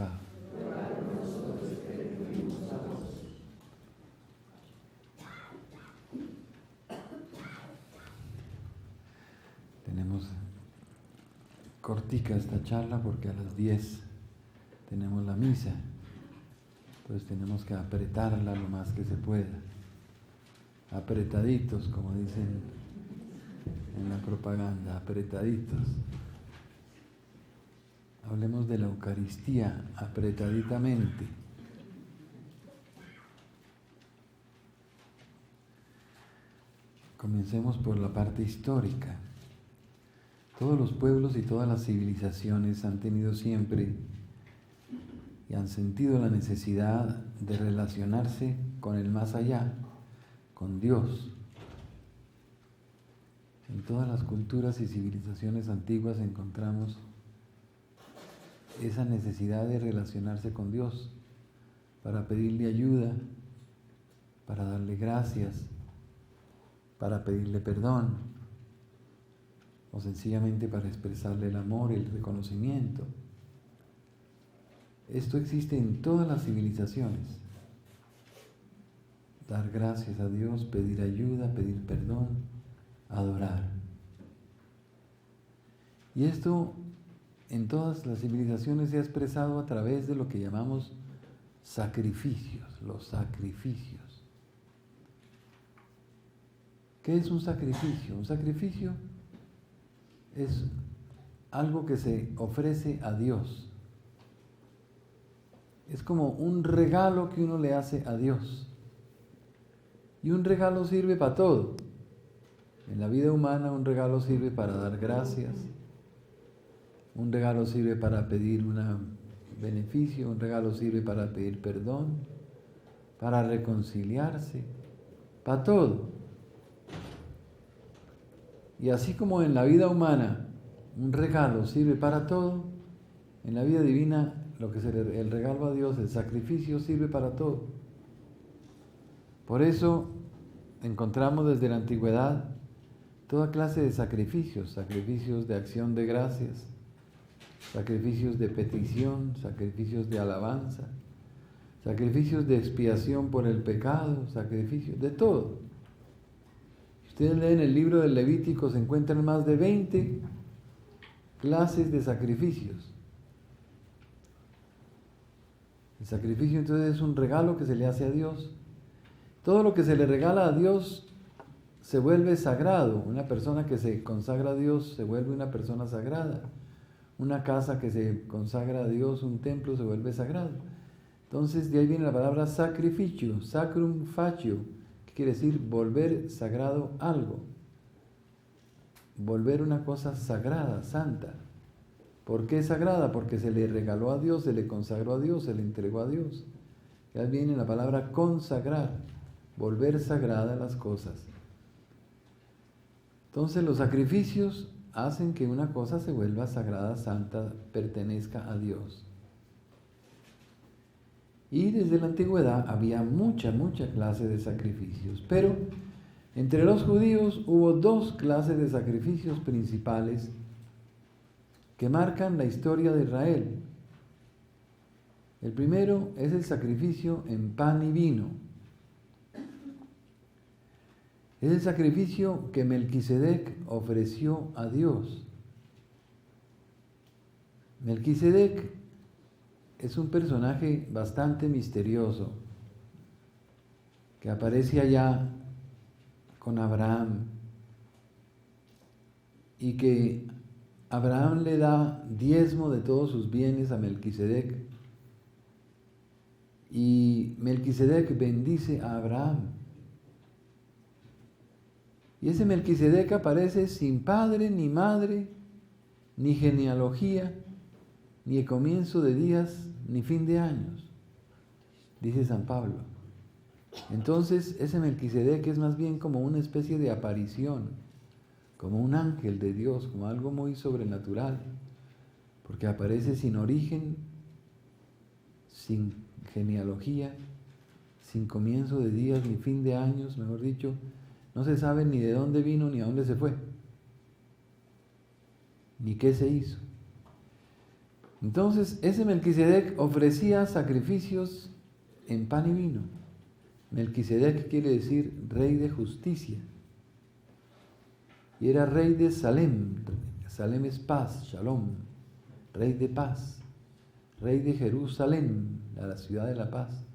pecado. Tenemos cortica esta charla porque a las 10 tenemos la misa, entonces tenemos que apretarla lo más que se pueda, apretaditos, como dicen en la propaganda, apretaditos. Hablemos de la Eucaristía apretaditamente. Comencemos por la parte histórica. Todos los pueblos y todas las civilizaciones han tenido siempre y han sentido la necesidad de relacionarse con el más allá, con Dios. En todas las culturas y civilizaciones antiguas encontramos esa necesidad de relacionarse con Dios para pedirle ayuda, para darle gracias, para pedirle perdón, o sencillamente para expresarle el amor y el reconocimiento. Esto existe en todas las civilizaciones. Dar gracias a Dios, pedir ayuda, pedir perdón, adorar. Y esto en todas las civilizaciones se ha expresado a través de lo que llamamos sacrificios, los sacrificios. ¿Qué es un sacrificio? Un sacrificio es algo que se ofrece a Dios. Es como un regalo que uno le hace a Dios. Y un regalo sirve para todo. En la vida humana un regalo sirve para dar gracias. Un regalo sirve para pedir un beneficio. Un regalo sirve para pedir perdón. Para reconciliarse. Para todo. Y así como en la vida humana un regalo sirve para todo, en la vida divina el regalo a Dios, el sacrificio, sirve para todo. Por eso encontramos desde la antigüedad toda clase de sacrificios, sacrificios de acción de gracias, sacrificios de petición, sacrificios de alabanza, sacrificios de expiación por el pecado, sacrificios de todo. Ustedes leen el libro del Levítico, se encuentran más de 20 clases de sacrificios. El sacrificio entonces es un regalo que se le hace a Dios. Todo lo que se le regala a Dios se vuelve sagrado. Una persona que se consagra a Dios se vuelve una persona sagrada. Una casa que se consagra a Dios, un templo, se vuelve sagrado. Entonces de ahí viene la palabra sacrificio, sacrum facio, que quiere decir volver sagrado algo. Volver una cosa sagrada, santa. ¿Por qué sagrada? Porque se le regaló a Dios, se le consagró a Dios, se le entregó a Dios. Ya viene la palabra consagrar, volver sagrada las cosas. Entonces los sacrificios hacen que una cosa se vuelva sagrada, santa, pertenezca a Dios. Y desde la antigüedad había mucha clase de sacrificios, pero entre los judíos hubo 2 clases de sacrificios principales que marcan la historia de Israel. El primero es el sacrificio en pan y vino. Es el sacrificio que Melquisedec ofreció a Dios. Melquisedec es un personaje bastante misterioso que aparece allá con Abraham y que Abraham le da diezmo de todos sus bienes a Melquisedec y Melquisedec bendice a Abraham. Y ese Melquisedec aparece sin padre, ni madre, ni genealogía, ni comienzo de días, ni fin de años, dice San Pablo. Entonces ese Melquisedec es más bien como una especie de aparición, como un ángel de Dios, como algo muy sobrenatural, porque aparece sin origen, sin genealogía, sin comienzo de días, ni fin de años, mejor dicho, no se sabe ni de dónde vino, ni a dónde se fue, ni qué se hizo. Entonces, ese Melquisedec ofrecía sacrificios en pan y vino. Melquisedec quiere decir rey de justicia. Y era rey de Salem. Salem es paz, Shalom. Rey de paz. Rey de Jerusalén, la ciudad de la paz.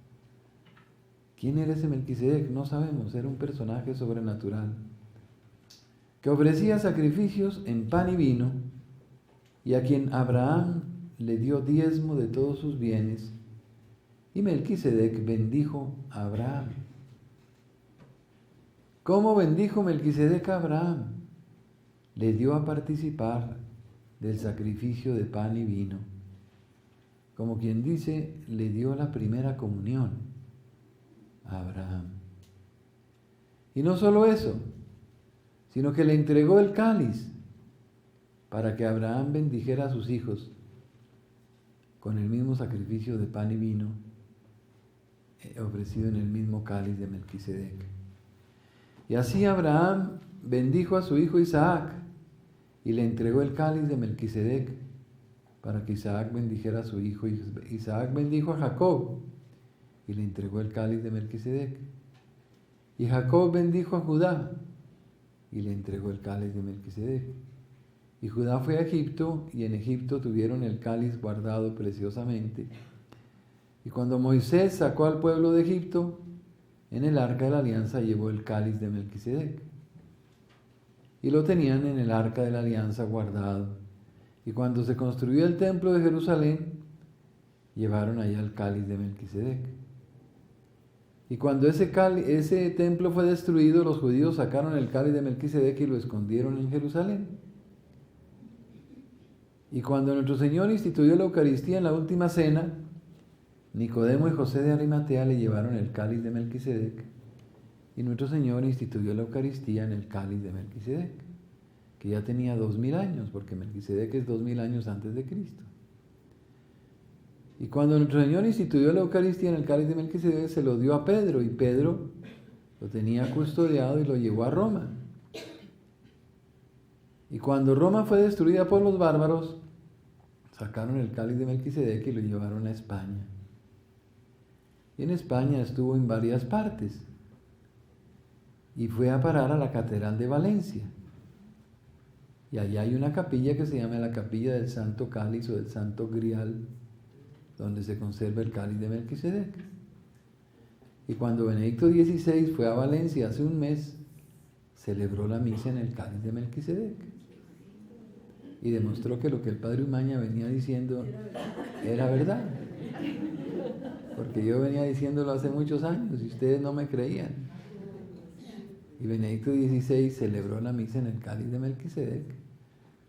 ¿Quién era ese Melquisedec? No sabemos, era un personaje sobrenatural que ofrecía sacrificios en pan y vino, y a quien Abraham le dio diezmo de todos sus bienes, y Melquisedec bendijo a Abraham. ¿Cómo bendijo Melquisedec a Abraham? Le dio a participar del sacrificio de pan y vino. Como quien dice, le dio la primera comunión a Abraham. Y no solo eso, sino que le entregó el cáliz para que Abraham bendijera a sus hijos con el mismo sacrificio de pan y vino ofrecido en el mismo cáliz de Melquisedec. Y así Abraham bendijo a su hijo Isaac y le entregó el cáliz de Melquisedec para que Isaac bendijera a su hijo. Isaac bendijo a Jacob y le entregó el cáliz de Melquisedec. Y Jacob bendijo a Judá y le entregó el cáliz de Melquisedec. Y Judá fue a Egipto, y en Egipto tuvieron el cáliz guardado preciosamente. Y cuando Moisés sacó al pueblo de Egipto, en el arca de la alianza llevó el cáliz de Melquisedec. Y lo tenían en el arca de la alianza guardado. Y cuando se construyó el templo de Jerusalén, llevaron allá el cáliz de Melquisedec. Y cuando ese templo fue destruido, los judíos sacaron el cáliz de Melquisedec y lo escondieron en Jerusalén. Y cuando nuestro Señor instituyó la Eucaristía en la última cena, Nicodemo y José de Arimatea le llevaron el cáliz de Melquisedec, y nuestro Señor instituyó la Eucaristía en el cáliz de Melquisedec, que ya tenía 2000 años, porque Melquisedec es 2000 años antes de Cristo. Y cuando nuestro Señor instituyó la Eucaristía en el cáliz de Melquisedec, se lo dio a Pedro, y Pedro lo tenía custodiado y lo llevó a Roma. Y cuando Roma fue destruida por los bárbaros, sacaron el cáliz de Melquisedec y lo llevaron a España. Y en España estuvo en varias partes, y fue a parar a la Catedral de Valencia. Y allá hay una capilla que se llama la Capilla del Santo Cáliz o del Santo Grial, donde se conserva el cáliz de Melquisedec. Y cuando Benedicto XVI fue a Valencia hace un mes, celebró la misa en el cáliz de Melquisedec. Y demostró que lo que el Padre Umaña venía diciendo era verdad. Porque yo venía diciéndolo hace muchos años y ustedes no me creían. Y Benedicto XVI celebró la misa en el cáliz de Melquisedec,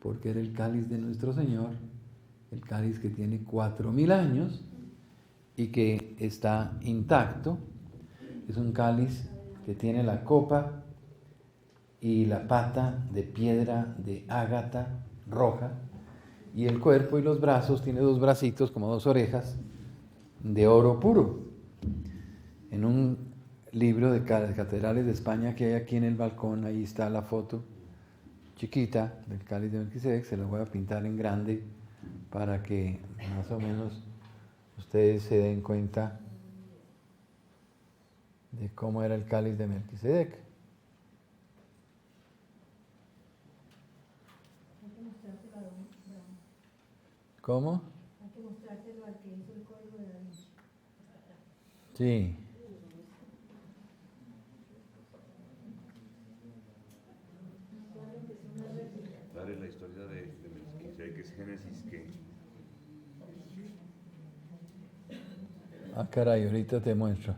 porque era el cáliz de nuestro Señor, el cáliz que tiene 4000 años y que está intacto. Es un cáliz que tiene la copa y la pata de piedra de ágata roja, y el cuerpo y los brazos, tiene 2 bracitos como 2 orejas de oro puro. En un libro de catedrales de España que hay aquí en el balcón, ahí está la foto chiquita del cáliz de Melquisedec. Se la voy a pintar en grande para que más o menos ustedes se den cuenta de cómo era el cáliz de Melquisedec. ¿Cómo? Hay que mostrárselo al que hizo el código de Da Vinci. Sí. Dale la historia de Melquisedec, que es Génesis, que Ah, caray, ahorita te muestro.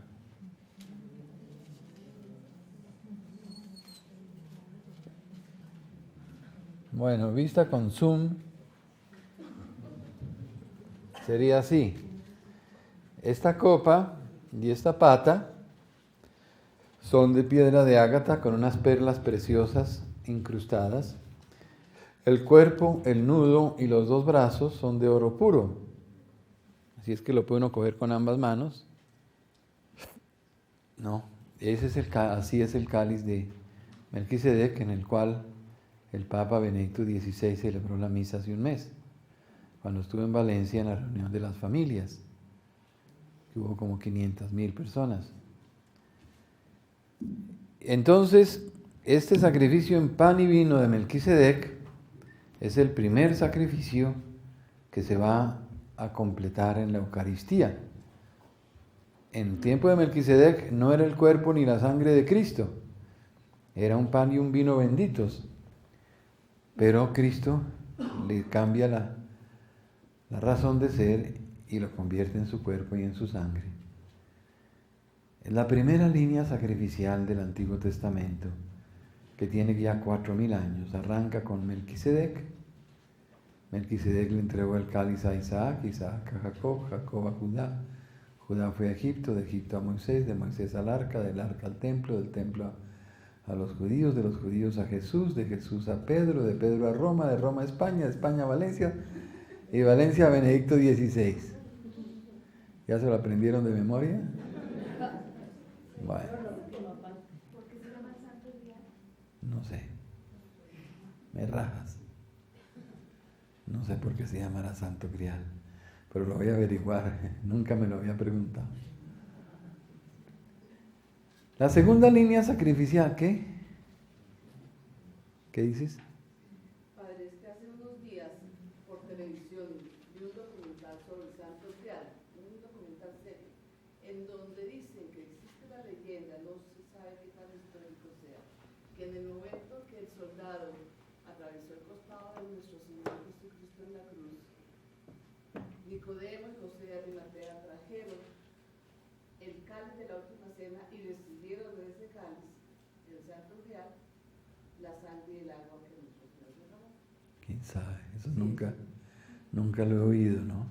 Bueno, vista con zoom, sería así. Esta copa y esta pata son de piedra de ágata con unas perlas preciosas incrustadas. El cuerpo, el nudo y los 2 brazos son de oro puro. Así es que lo puede uno coger con ambas manos. No, así es el cáliz de Melquisedec, en el cual el Papa Benedicto XVI celebró la misa hace un mes. cuando estuve en Valencia en la reunión de las familias, que hubo como 500,000 personas. Entonces, este sacrificio en pan y vino de Melquisedec es el primer sacrificio que se va a completar en la Eucaristía. En tiempo de Melquisedec no era el cuerpo ni la sangre de Cristo, era un pan y un vino benditos, pero Cristo le cambia la razón de ser y lo convierte en su cuerpo y en su sangre. Es la primera línea sacrificial del Antiguo Testamento, que tiene ya 4,000 años. Arranca con Melquisedec. Melquisedec le entregó el cáliz a Isaac, Isaac a Jacob, Jacob a Judá. Judá fue a Egipto, de Egipto a Moisés, de Moisés al arca, del arca al templo, del templo a los judíos, de los judíos a Jesús, de Jesús a Pedro, de Pedro a Roma, de Roma a España, de España a Valencia y Valencia a Benedicto XVI. ¿Ya se lo aprendieron de memoria? Bueno. No sé. Me rajas. No sé por qué se llamará Santo Grial, pero lo voy a averiguar. Nunca me lo había preguntado. La segunda línea sacrificial, ¿qué? ¿Qué dices? Padre, es que hace unos días por televisión vi un documental sobre el Santo Grial, un documental serio, en donde dicen que existe la leyenda, no se sabe qué tan histórico sea, que en el momento que el soldado atravesó el costado de nuestro Señor Jesucristo en la cruz, Nicodemo y José de Arimatea trajeron el cáliz de la última cena y les sirvieron de ese cáliz, el Santo Grial, la sangre y el agua que nuestro Señor derramó. ¿Quién sabe? Eso nunca lo he oído, ¿no?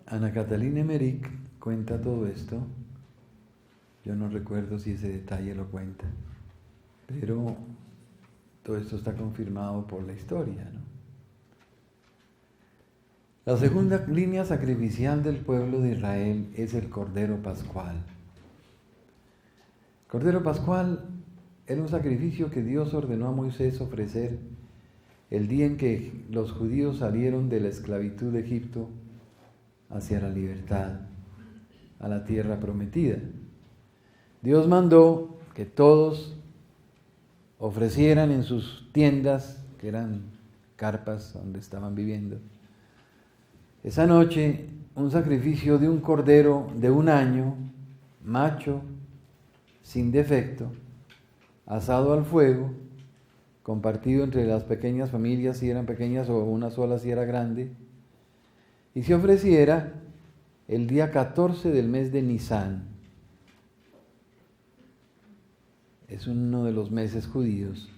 Ana Catalina Emmerich cuenta todo esto. Yo no recuerdo si ese detalle lo cuenta, pero todo esto está confirmado por la historia, ¿no? La segunda línea sacrificial del pueblo de Israel es el Cordero Pascual. El Cordero Pascual era un sacrificio que Dios ordenó a Moisés ofrecer el día en que los judíos salieron de la esclavitud de Egipto hacia la libertad, a la tierra prometida. Dios mandó que todos ofrecieran en sus tiendas, que eran carpas donde estaban viviendo, esa noche un sacrificio de un cordero de 1 año, macho, sin defecto, asado al fuego, compartido entre las pequeñas familias si eran pequeñas o una sola si era grande, y se ofreciera el día 14 del mes de Nisán. Es uno de los meses judíos.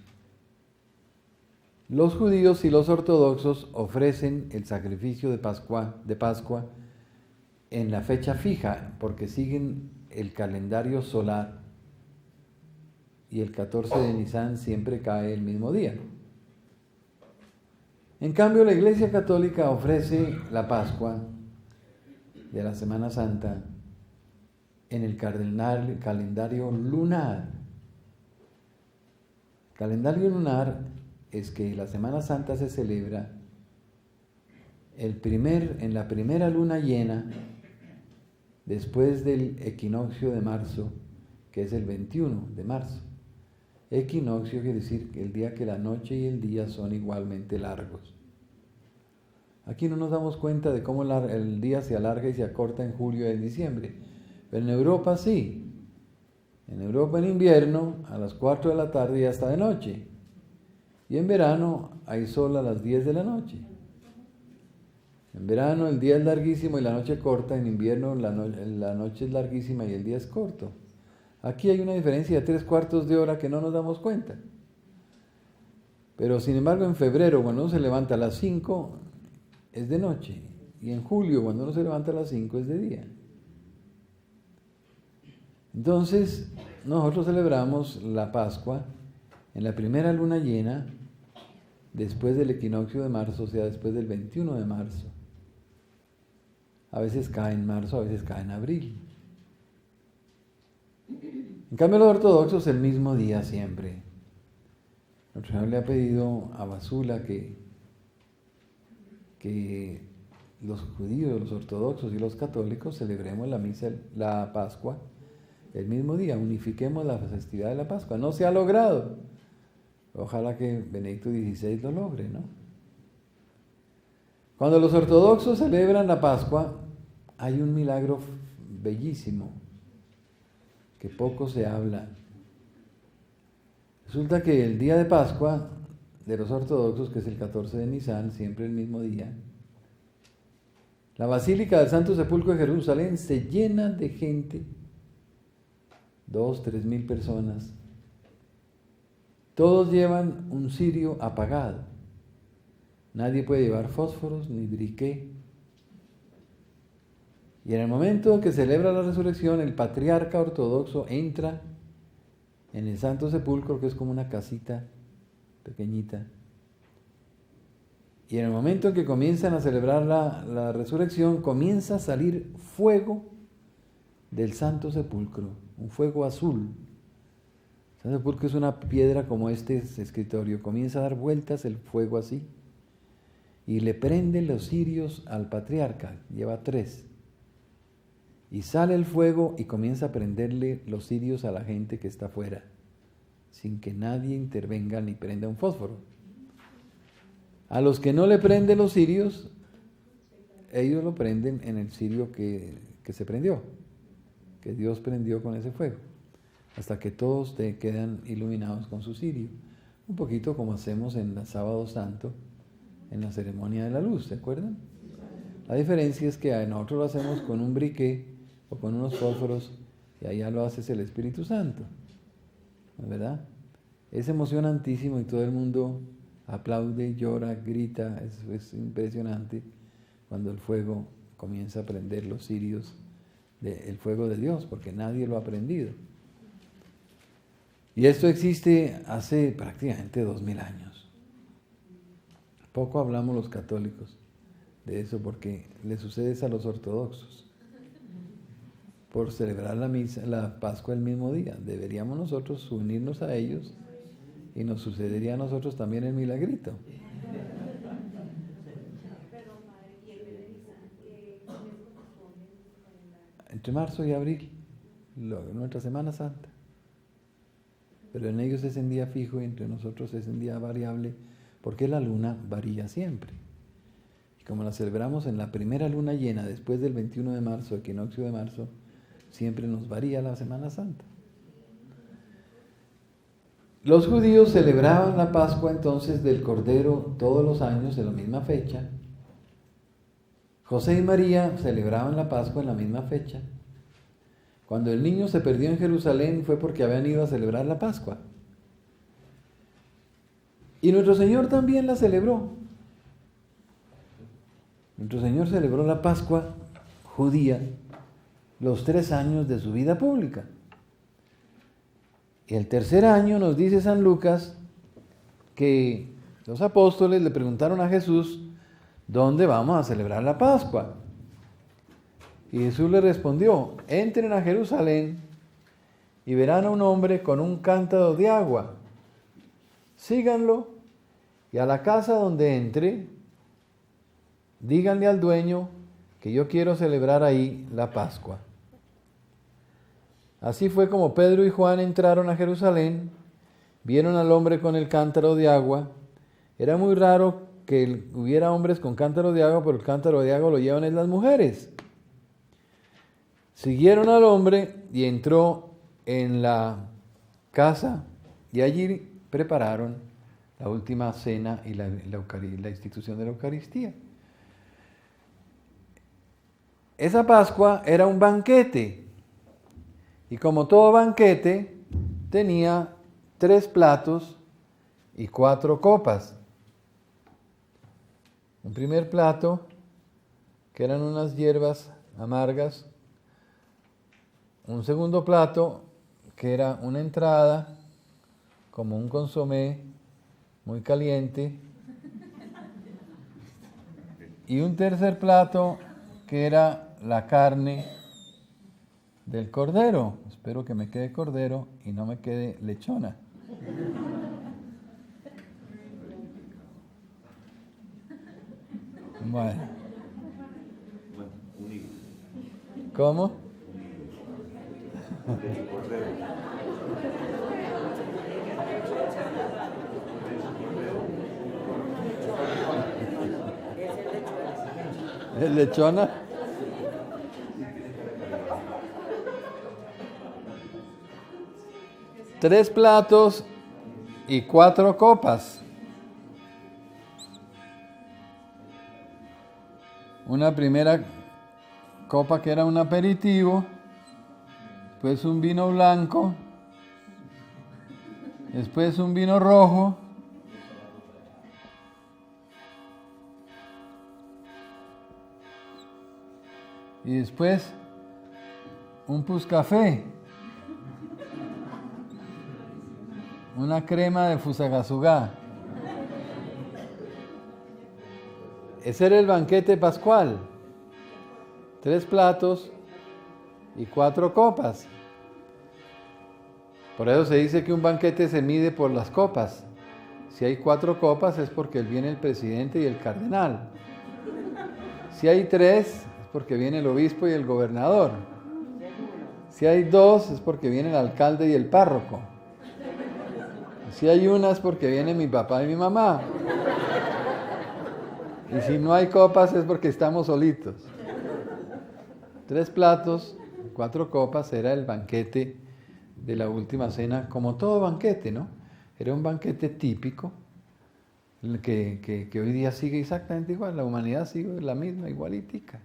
Los judíos y los ortodoxos ofrecen el sacrificio de Pascua en la fecha fija, porque siguen el calendario solar. Y el 14 de Nisán siempre cae el mismo día. En cambio, la Iglesia Católica ofrece la Pascua de la Semana Santa en el calendario lunar. Calendario lunar es que la Semana Santa se celebra en la primera luna llena después del equinoccio de marzo, que es el 21 de marzo. Equinoccio quiere decir que el día que la noche y el día son igualmente largos. Aquí no nos damos cuenta de cómo el día se alarga y se acorta en julio y en diciembre, pero en Europa sí. En Europa en invierno a las 4 de la tarde ya está de noche. Y en verano hay sol a las 10 de la noche. En verano el día es larguísimo y la noche corta, en invierno la noche es larguísima y el día es corto. Aquí hay una diferencia de 3/4 de hora que no nos damos cuenta. Pero sin embargo en febrero, cuando uno se levanta a las 5, es de noche. Y en julio, cuando uno se levanta a las 5, es de día. Entonces, nosotros celebramos la Pascua en la primera luna llena, después del equinoccio de marzo, o sea, después del 21 de marzo. A veces cae en marzo, a veces cae en abril. En cambio, los ortodoxos el mismo día siempre. Nuestro Señor le ha pedido a Basula que que los judíos, los ortodoxos y los católicos celebremos la misa, la Pascua, el mismo día, unifiquemos la festividad de la Pascua. No se ha logrado. Ojalá que Benedicto XVI lo logre, ¿no? Cuando los ortodoxos celebran la Pascua, hay un milagro bellísimo que poco se habla. Resulta que el día de Pascua de los ortodoxos, que es el 14 de Nisan, siempre el mismo día, la Basílica del Santo Sepulcro de Jerusalén se llena de gente, 2.000-3.000 personas. Todos llevan un cirio apagado. Nadie puede llevar fósforos ni briquet. Y en el momento que celebra la resurrección, el patriarca ortodoxo entra en el Santo Sepulcro, que es como una casita pequeñita. Y en el momento en que comienzan a celebrar la resurrección, comienza a salir fuego del Santo Sepulcro, un fuego azul. El Santo Sepulcro es una piedra como este escritorio, comienza a dar vueltas el fuego así, y le prenden los cirios al patriarca, lleva 3. Y sale el fuego y comienza a prenderle los cirios a la gente que está afuera, sin que nadie intervenga ni prenda un fósforo. A los que no le prenden los cirios, ellos lo prenden en el cirio que se prendió, que Dios prendió con ese fuego, hasta que todos quedan iluminados con su cirio. Un poquito como hacemos en el Sábado Santo, en la ceremonia de la luz, ¿se acuerdan? La diferencia es que nosotros lo hacemos con un briquet o con unos fósforos, y allá lo hace el Espíritu Santo, ¿verdad? Es emocionantísimo y todo el mundo aplaude, llora, grita. Es impresionante cuando el fuego comienza a prender los cirios, el fuego de Dios, porque nadie lo ha prendido. Y esto existe hace prácticamente 2000 años. Poco hablamos los católicos de eso, porque le sucede a los ortodoxos por celebrar la misa, la Pascua el mismo día. Deberíamos nosotros unirnos a ellos y nos sucedería a nosotros también el milagrito. Entre marzo y abril, nuestra Semana Santa. Pero en ellos es en día fijo y entre nosotros es en día variable, porque la luna varía siempre. Y como la celebramos en la primera luna llena, después del 21 de marzo, equinoccio de marzo, siempre nos varía la Semana Santa. Los judíos celebraban la Pascua entonces del Cordero todos los años en la misma fecha. José y María celebraban la Pascua en la misma fecha. Cuando el niño se perdió en Jerusalén fue porque habían ido a celebrar la Pascua. Y nuestro Señor también la celebró. Nuestro Señor celebró la Pascua judía los 3 años de su vida pública. Y el tercer año nos dice San Lucas que los apóstoles le preguntaron a Jesús, ¿dónde vamos a celebrar la Pascua? Y Jesús le respondió, entren a Jerusalén y verán a un hombre con un cántaro de agua. Síganlo y a la casa donde entre, díganle al dueño que yo quiero celebrar ahí la Pascua. Así fue como Pedro y Juan entraron a Jerusalén, vieron al hombre con el cántaro de agua. Era muy raro que hubiera hombres con cántaro de agua, pero el cántaro de agua lo llevan las mujeres. Siguieron al hombre y entró en la casa y allí prepararon la última cena y la institución de la Eucaristía. Esa Pascua era un banquete. Y como todo banquete, tenía 3 platos y 4 copas. Un primer plato, que eran unas hierbas amargas. Un segundo plato, que era una entrada, como un consomé muy caliente. Y un tercer plato, que era la carne del cordero. Espero que me quede cordero y no me quede lechona. Bueno, Bueno, un higo. ¿cómo? De cordero. ¿Es lechona? Tres platos y 4 copas. Una primera copa que era un aperitivo, después un vino blanco, después un vino rojo, y después un puscafé, una crema de Fusagasugá. Ese era el banquete pascual. 3 platos y 4 copas. Por eso se dice que un banquete se mide por las copas. Si hay 4 copas es porque viene el presidente y el cardenal. Si hay 3 es porque viene el obispo y el gobernador. Si hay 2 es porque viene el alcalde y el párroco. Si hay 1 es porque viene mi papá y mi mamá. Y si no hay copas es porque estamos solitos. 3 platos, 4 copas era el banquete de la última cena, como todo banquete, ¿no? Era un banquete típico, que hoy día sigue exactamente igual, la humanidad sigue la misma, igualitica.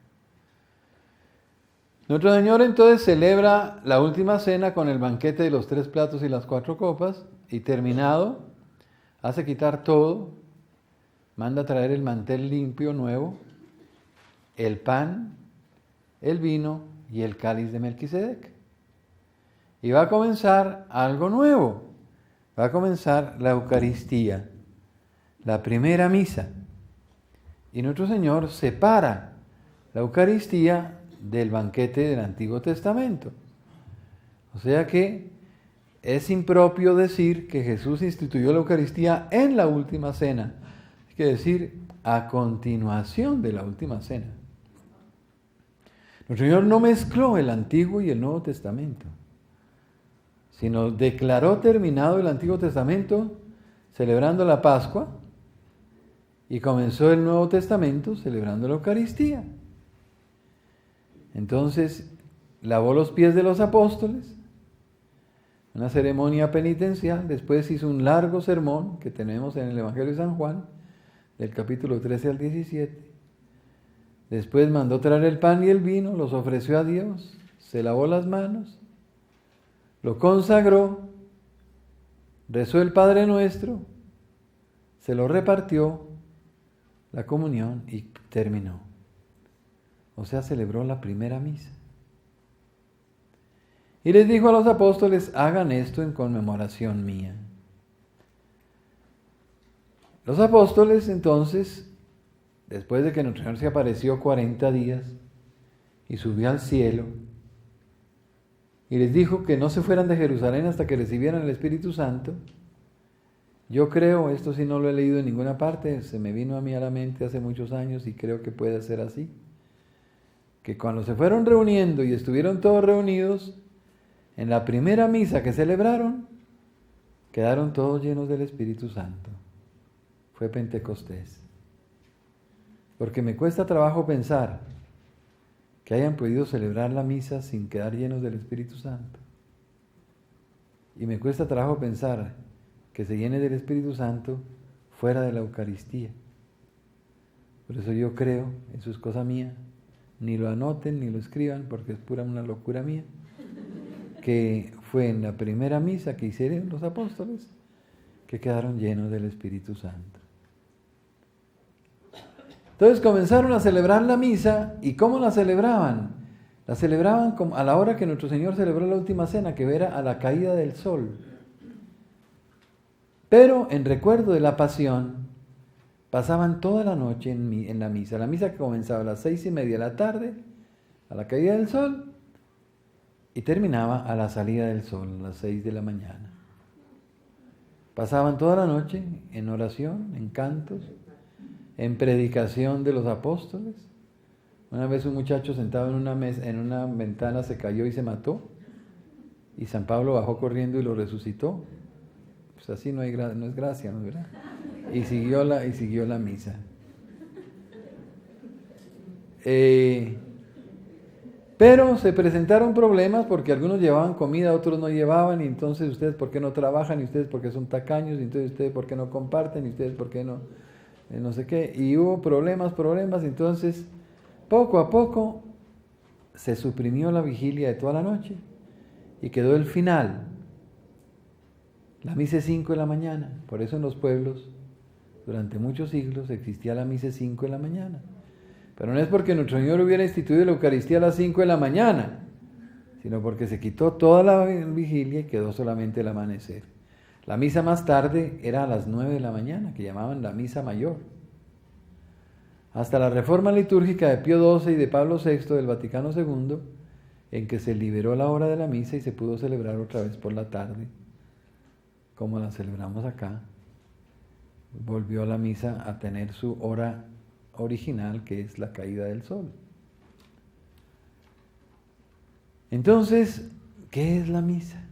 Nuestro Señor entonces celebra la última cena con el banquete de los 3 platos y las 4 copas, y terminado, hace quitar todo, manda traer el mantel limpio, nuevo, el pan, el vino y el cáliz de Melquisedec. Y va a comenzar algo nuevo. Va a comenzar la Eucaristía, la primera misa. Y nuestro Señor separa la Eucaristía del banquete del Antiguo Testamento. O sea que es impropio decir que Jesús instituyó la Eucaristía en la última cena. Hay que decir a continuación de la última cena. Nuestro Señor no mezcló el Antiguo y el Nuevo Testamento, sino declaró terminado el Antiguo Testamento celebrando la Pascua y comenzó el Nuevo Testamento celebrando la Eucaristía. Entonces, lavó los pies de los apóstoles, una ceremonia penitencial, después hizo un largo sermón que tenemos en el Evangelio de San Juan, del capítulo 13 al 17. Después mandó traer el pan y el vino, los ofreció a Dios, se lavó las manos, lo consagró, rezó el Padre Nuestro, se lo repartió, la comunión, y terminó. O sea, celebró la primera misa. Y les dijo a los apóstoles, hagan esto en conmemoración mía. Los apóstoles entonces, después de que nuestro Señor se apareció 40 días y subió al cielo, y les dijo que no se fueran de Jerusalén hasta que recibieran el Espíritu Santo, yo creo, esto sí no lo he leído en ninguna parte, se me vino a mí a la mente hace muchos años y creo que puede ser así, que cuando se fueron reuniendo y estuvieron todos reunidos, en la primera misa que celebraron, quedaron todos llenos del Espíritu Santo. Fue Pentecostés. Porque me cuesta trabajo pensar que hayan podido celebrar la misa sin quedar llenos del Espíritu Santo. Y me cuesta trabajo pensar que se llene del Espíritu Santo fuera de la Eucaristía. Por eso yo creo, eso es cosa mía, ni lo anoten ni lo escriban porque es pura una locura mía, que fue en la primera misa que hicieron los apóstoles que quedaron llenos del Espíritu Santo. Entonces comenzaron a celebrar la misa, ¿y cómo la celebraban? La celebraban a la hora que nuestro Señor celebró la última cena, que era a la caída del sol. Pero en recuerdo de la pasión, pasaban toda la noche en la misa. La misa que comenzaba a las 6:30 de la tarde, a la caída del sol, y terminaba a la salida del sol, a las 6 de la mañana. Pasaban toda la noche en oración, en cantos, en predicación de los apóstoles. Una vez un muchacho sentado en una mesa, en una ventana se cayó y se mató. Y San Pablo bajó corriendo y lo resucitó. Pues así no es gracia, ¿no es verdad? Y siguió la misa. Pero se presentaron problemas porque algunos llevaban comida, otros no llevaban, y entonces ustedes por qué no trabajan, y ustedes por qué son tacaños, y entonces ustedes por qué no comparten, y ustedes por qué no, no sé qué. Y hubo problemas, entonces poco a poco se suprimió la vigilia de toda la noche y quedó el final, la misa 5 de la mañana. Por eso en los pueblos durante muchos siglos existía la misa 5 de la mañana. Pero no es porque nuestro Señor hubiera instituido la Eucaristía a las 5 de la mañana, sino porque se quitó toda la vigilia y quedó solamente el amanecer. La misa más tarde era a las 9 de la mañana, que llamaban la misa mayor. Hasta la reforma litúrgica de Pío XII y de Pablo VI del Vaticano II, en que se liberó la hora de la misa y se pudo celebrar otra vez por la tarde, como la celebramos acá, volvió la misa a tener su hora original, que es la caída del sol. Entonces, ¿qué es la misa?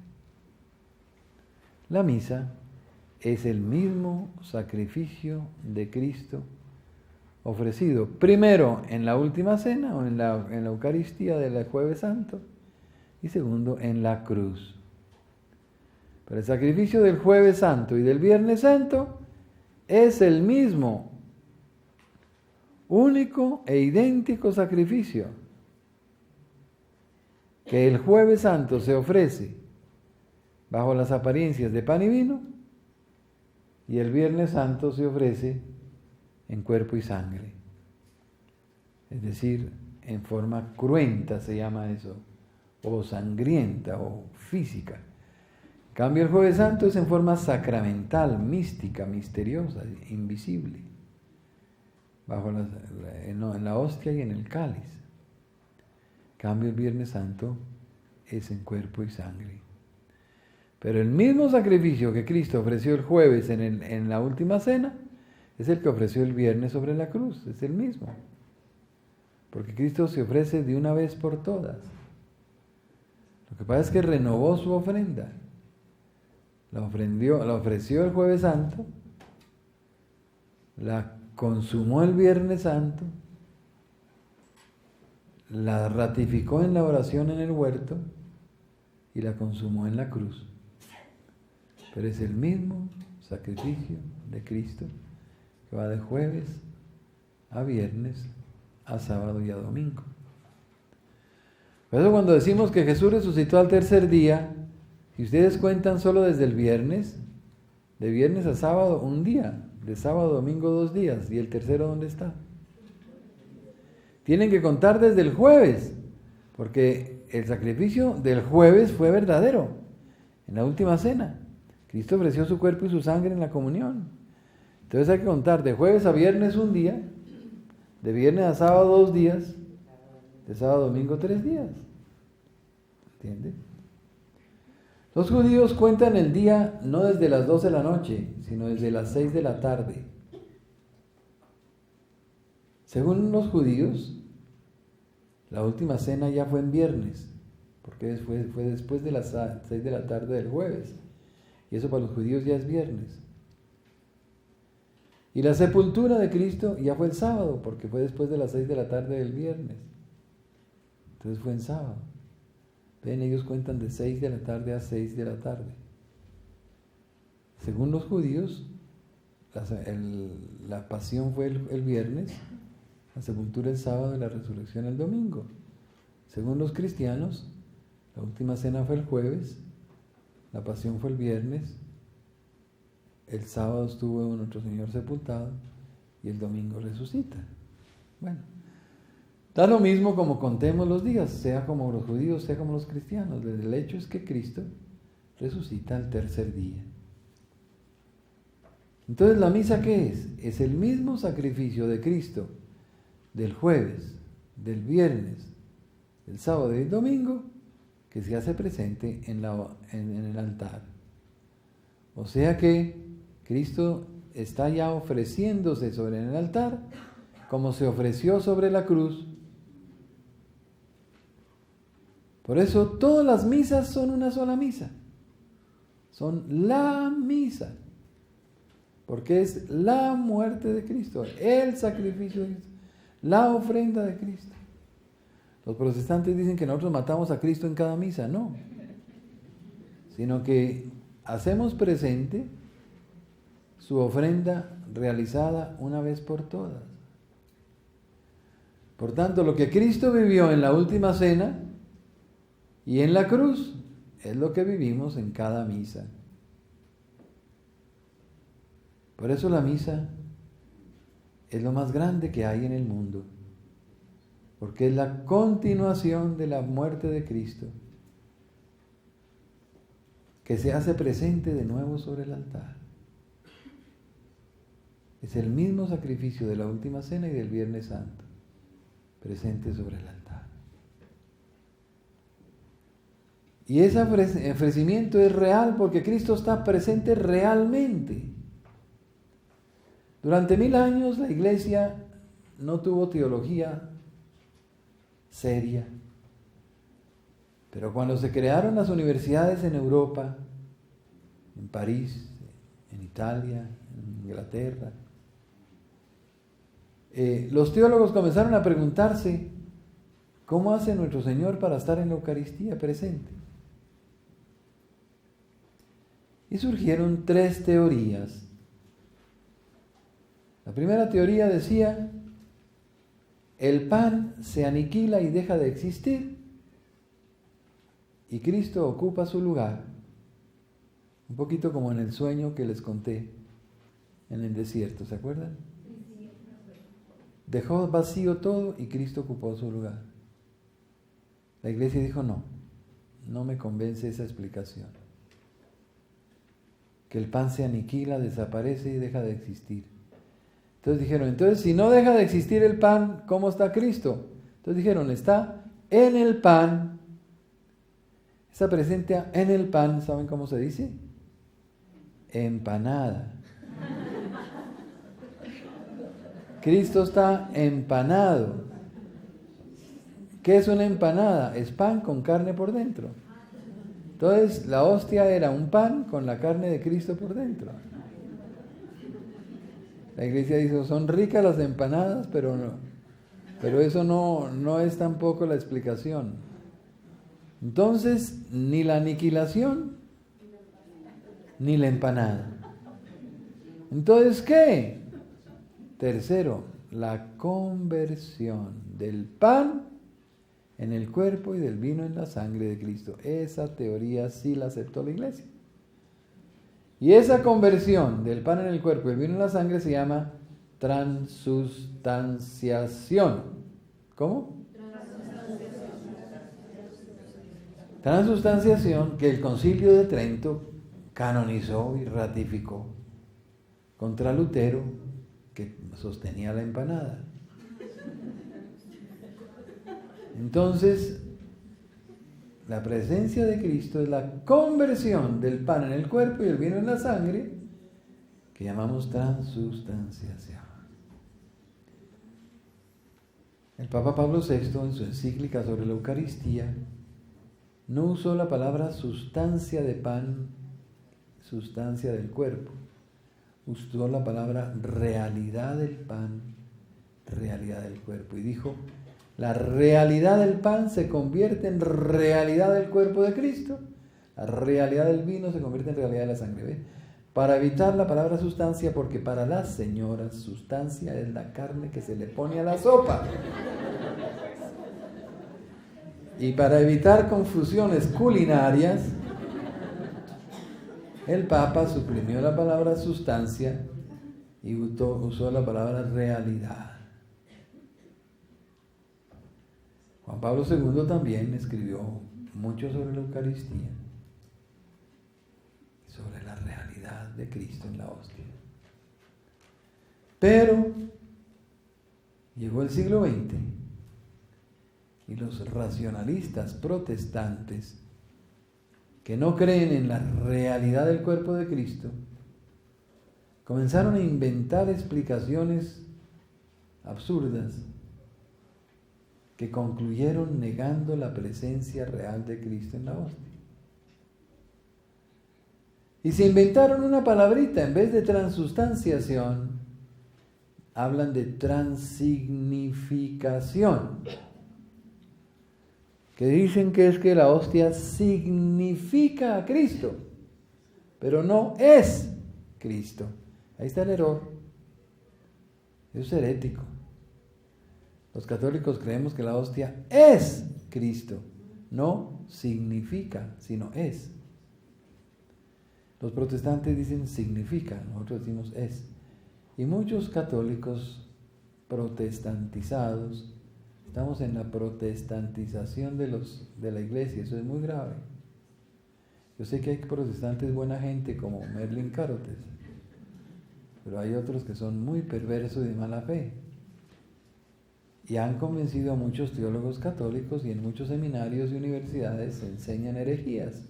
La misa es el mismo sacrificio de Cristo ofrecido primero en la última cena o en la Eucaristía del Jueves Santo, y segundo en la cruz. Pero el sacrificio del Jueves Santo y del Viernes Santo es el mismo, único e idéntico sacrificio, que el Jueves Santo se ofrece bajo las apariencias de pan y vino, y el Viernes Santo se ofrece en cuerpo y sangre, es decir, en forma cruenta se llama eso, o sangrienta o física. En cambio, el Jueves Santo es en forma sacramental, mística, misteriosa, invisible, en la hostia y en el cáliz. En cambio, el Viernes Santo es en cuerpo y sangre. Pero el mismo sacrificio que Cristo ofreció el jueves en la última cena es el que ofreció el viernes sobre la cruz, es el mismo. Porque Cristo se ofrece de una vez por todas. Lo que pasa es que renovó su ofrenda. La ofreció el Jueves Santo, la consumó el Viernes Santo, la ratificó en la oración en el huerto y la consumó en la cruz. Pero es el mismo sacrificio de Cristo que va de jueves a viernes, a sábado y a domingo. Por eso cuando decimos que Jesús resucitó al tercer día, si ustedes cuentan solo desde el viernes, de viernes a sábado un día, de sábado a domingo 2 días, ¿y el tercero dónde está? Tienen que contar desde el jueves, porque el sacrificio del jueves fue verdadero, en la última cena. Cristo ofreció su cuerpo y su sangre en la comunión. Entonces hay que contar de jueves a viernes un día, de viernes a sábado 2 días, de sábado a domingo 3 días. ¿Entiende? Los judíos cuentan el día no desde las 12 de la noche, sino desde las 6 de la tarde. Según los judíos, la última cena ya fue en viernes, porque fue después de las 6 de la tarde del jueves. Y eso para los judíos ya es viernes. Y la sepultura de Cristo ya fue el sábado, porque fue después de las 6 de la tarde del viernes. Entonces fue en sábado. Ven, ellos cuentan de 6 de la tarde a 6 de la tarde. Según los judíos, la pasión fue el viernes, la sepultura el sábado y la resurrección el domingo. Según los cristianos, la última cena fue el jueves, la pasión fue el viernes, el sábado estuvo nuestro Señor sepultado y el domingo resucita. Bueno, da lo mismo como contemos los días, sea como los judíos, sea como los cristianos. El hecho es que Cristo resucita al tercer día. Entonces, ¿la misa qué es? Es el mismo sacrificio de Cristo del jueves, del viernes, del sábado y del domingo que se hace presente en el altar. O sea que Cristo está ya ofreciéndose sobre el altar, como se ofreció sobre la cruz. Por eso todas las misas son una sola misa. Son la misa. Porque es la muerte de Cristo, el sacrificio de Cristo, la ofrenda de Cristo. Los protestantes dicen que nosotros matamos a Cristo en cada misa. No. Sino que hacemos presente su ofrenda realizada una vez por todas. Por tanto, lo que Cristo vivió en la última cena y en la cruz es lo que vivimos en cada misa. Por eso la misa es lo más grande que hay en el mundo, porque es la continuación de la muerte de Cristo, que se hace presente de nuevo sobre el altar. Es el mismo sacrificio de la última cena y del Viernes Santo, presente sobre el altar. Y ese ofrecimiento es real porque Cristo está presente realmente. Durante 1000 años la Iglesia no tuvo teología seria. Pero cuando se crearon las universidades en Europa, en París, en Italia, en Inglaterra, los teólogos comenzaron a preguntarse, ¿cómo hace nuestro Señor para estar en la Eucaristía presente? Y surgieron 3 teorías. La primera teoría decía, el pan se aniquila y deja de existir y Cristo ocupa su lugar. Un poquito como en el sueño que les conté en el desierto, ¿se acuerdan? Dejó vacío todo y Cristo ocupó su lugar. La Iglesia dijo, no me convence esa explicación. Que el pan se aniquila, desaparece y deja de existir. Entonces dijeron, si no deja de existir el pan, ¿cómo está Cristo? Entonces dijeron, está en el pan. Esa presencia en el pan, ¿saben cómo se dice? Empanada. Cristo está empanado. ¿Qué es una empanada? Es pan con carne por dentro. Entonces la hostia era un pan con la carne de Cristo por dentro. La Iglesia dice, son ricas las empanadas, pero eso no es tampoco la explicación. Entonces, ni la aniquilación, ni la empanada. Entonces, ¿qué? Tercero, la conversión del pan en el cuerpo y del vino en la sangre de Cristo. Esa teoría sí la aceptó la Iglesia. Y esa conversión del pan en el cuerpo y el vino en la sangre se llama transustanciación. ¿Cómo? Transustanciación que el Concilio de Trento canonizó y ratificó contra Lutero, que sostenía la empanada. Entonces, la presencia de Cristo es la conversión del pan en el cuerpo y el vino en la sangre, que llamamos transustanciación. El Papa Pablo VI, en su encíclica sobre la Eucaristía, no usó la palabra sustancia de pan, sustancia del cuerpo. Usó la palabra realidad del pan, realidad del cuerpo. Y dijo, la realidad del pan se convierte en realidad del cuerpo de Cristo. La realidad del vino se convierte en realidad de la sangre. ¿Ve? Para evitar la palabra sustancia, porque para las señoras sustancia es la carne que se le pone a la sopa. Y para evitar confusiones culinarias, el Papa suprimió la palabra sustancia y usó la palabra realidad. Juan Pablo II también escribió mucho sobre la Eucaristía, sobre la realidad de Cristo en la hostia. Pero llegó el siglo XX y los racionalistas protestantes que no creen en la realidad del cuerpo de Cristo Comenzaron a inventar explicaciones absurdas que concluyeron negando la presencia real de Cristo en la hostia. Y se inventaron una palabrita, en vez de transustanciación, hablan de transignificación, que dicen que es que la hostia significa a Cristo, pero no es Cristo. Ahí está el error. Eso es herético. Los católicos creemos que la hostia es Cristo, no significa, sino es. Los protestantes dicen significa, nosotros decimos es. Y muchos católicos protestantizados, estamos en la protestantización de la iglesia, eso es muy grave. Yo sé que hay protestantes buena gente como Merlin Carothers, pero hay otros que son muy perversos y de mala fe. Y han convencido a muchos teólogos católicos, y en muchos seminarios y universidades se enseñan herejías.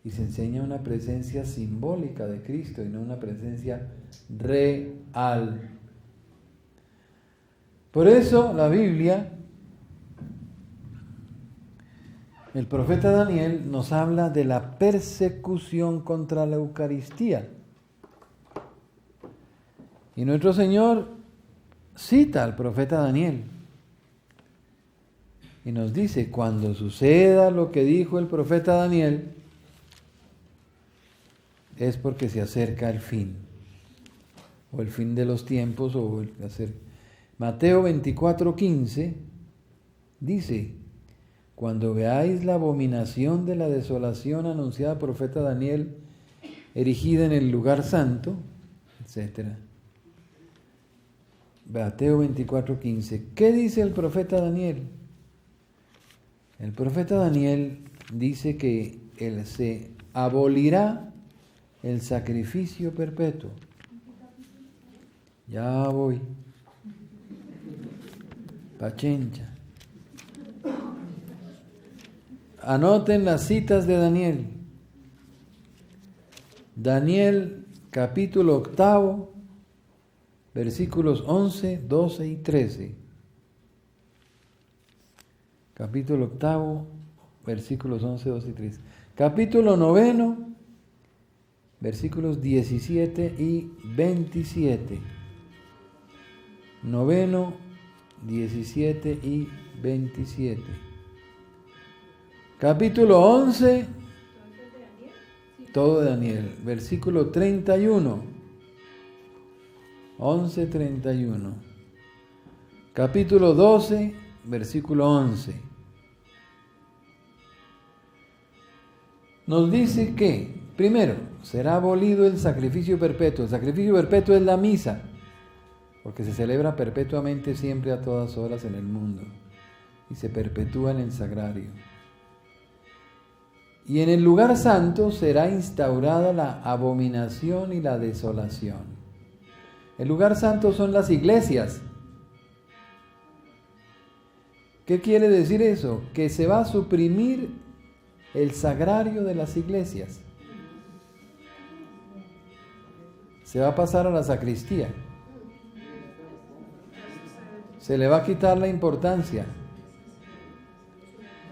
Y se enseña una presencia simbólica de Cristo y no una presencia real. Por eso la Biblia, el profeta Daniel nos habla de la persecución contra la Eucaristía. Y nuestro Señor cita al profeta Daniel y nos dice: cuando suceda lo que dijo el profeta Daniel, es porque se acerca el fin, o el fin de los tiempos, o el hacer. Mateo 24:15 dice: cuando veáis la abominación de la desolación anunciada por el profeta Daniel, erigida en el lugar santo, etc. Mateo 24:15. ¿Qué dice el profeta Daniel? El profeta Daniel dice que él se abolirá el sacrificio perpetuo. Ya voy. Pachencha. Anoten las citas de Daniel. Daniel capítulo 8, versículos 11, 12 y 13. Capítulo 8, versículos 11, 12 y 13. Capítulo 9, versículos 17 y 27. 9, 17 y 27. Capítulo 11, todo de Daniel, versículo 31. 11, 31. Capítulo 12, versículo 11. Nos dice que, primero, será abolido el sacrificio perpetuo. El sacrificio perpetuo es la misa, porque se celebra perpetuamente, siempre, a todas horas en el mundo, y se perpetúa en el sagrario. Y en el lugar santo será instaurada la abominación y la desolación. El lugar santo son las iglesias. ¿Qué quiere decir eso? Que se va a suprimir el sagrario de las iglesias. Se va a pasar a la sacristía. Se le va a quitar la importancia.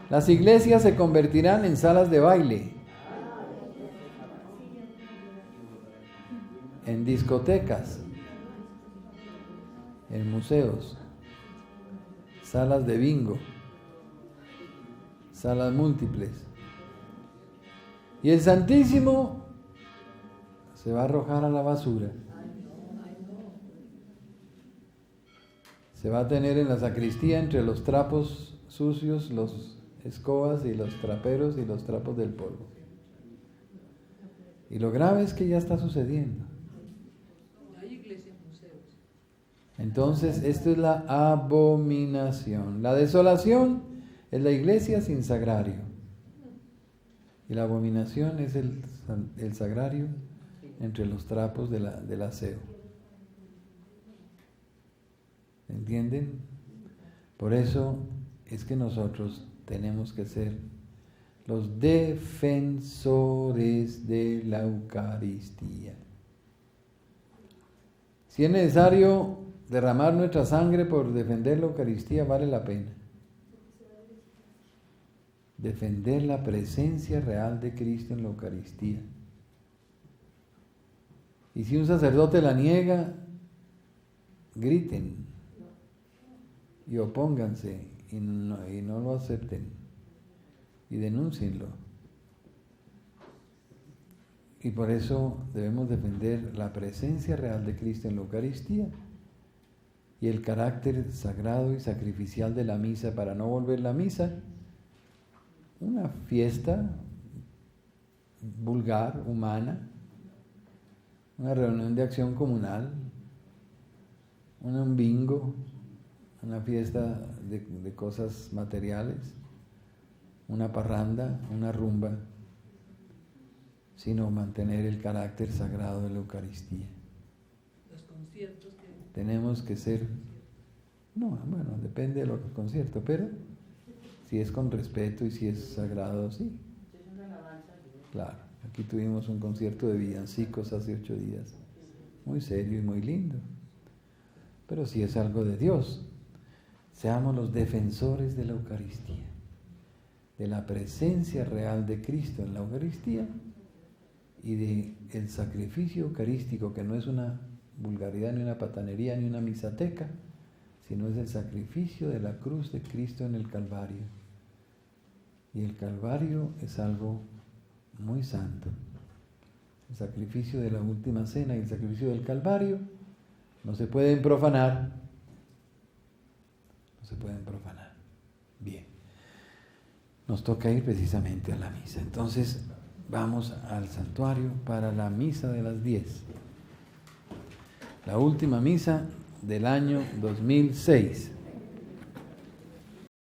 Las iglesias se convertirán en salas de baile, en discotecas, en museos, salas de bingo, salas múltiples. Y el Santísimo se va a arrojar a la basura. Se va a tener en la sacristía, entre los trapos sucios, los escobas y los traperos y los trapos del polvo. Y lo grave es que ya está sucediendo. Hay iglesias, museos. Entonces, esto es la abominación. La desolación es la iglesia sin sagrario. Y la abominación es el sagrario entre los trapos del aseo. ¿Entienden? Por eso es que nosotros tenemos que ser los defensores de la Eucaristía. Si es necesario derramar nuestra sangre por defender la Eucaristía, vale la pena. Defender la presencia real de Cristo en la Eucaristía. Y si un sacerdote la niega, griten y opónganse y no lo acepten y denúncienlo. Y por eso debemos defender la presencia real de Cristo en la Eucaristía y el carácter sagrado y sacrificial de la misa, para no volver la misa una fiesta vulgar, humana, una reunión de acción comunal, un bingo, una fiesta de cosas materiales, una parranda, una rumba, sino mantener el carácter sagrado de la Eucaristía. Los conciertos que... Tenemos que ser, no, bueno, depende de lo que concierto, pero si es con respeto y si es sagrado, sí. Claro, aquí tuvimos un concierto de villancicos hace 8 días, muy serio y muy lindo. Pero si es algo de Dios, seamos los defensores de la Eucaristía, de la presencia real de Cristo en la Eucaristía y de el sacrificio eucarístico, que no es una vulgaridad, ni una patanería, ni una misateca, sino es el sacrificio de la cruz de Cristo en el Calvario. Y el Calvario es algo muy santo. El sacrificio de la última cena y el sacrificio del Calvario no se pueden profanar. No se pueden profanar. Bien. Nos toca ir precisamente a la misa. Entonces, vamos al santuario para la misa de las 10. La última misa del año 2006.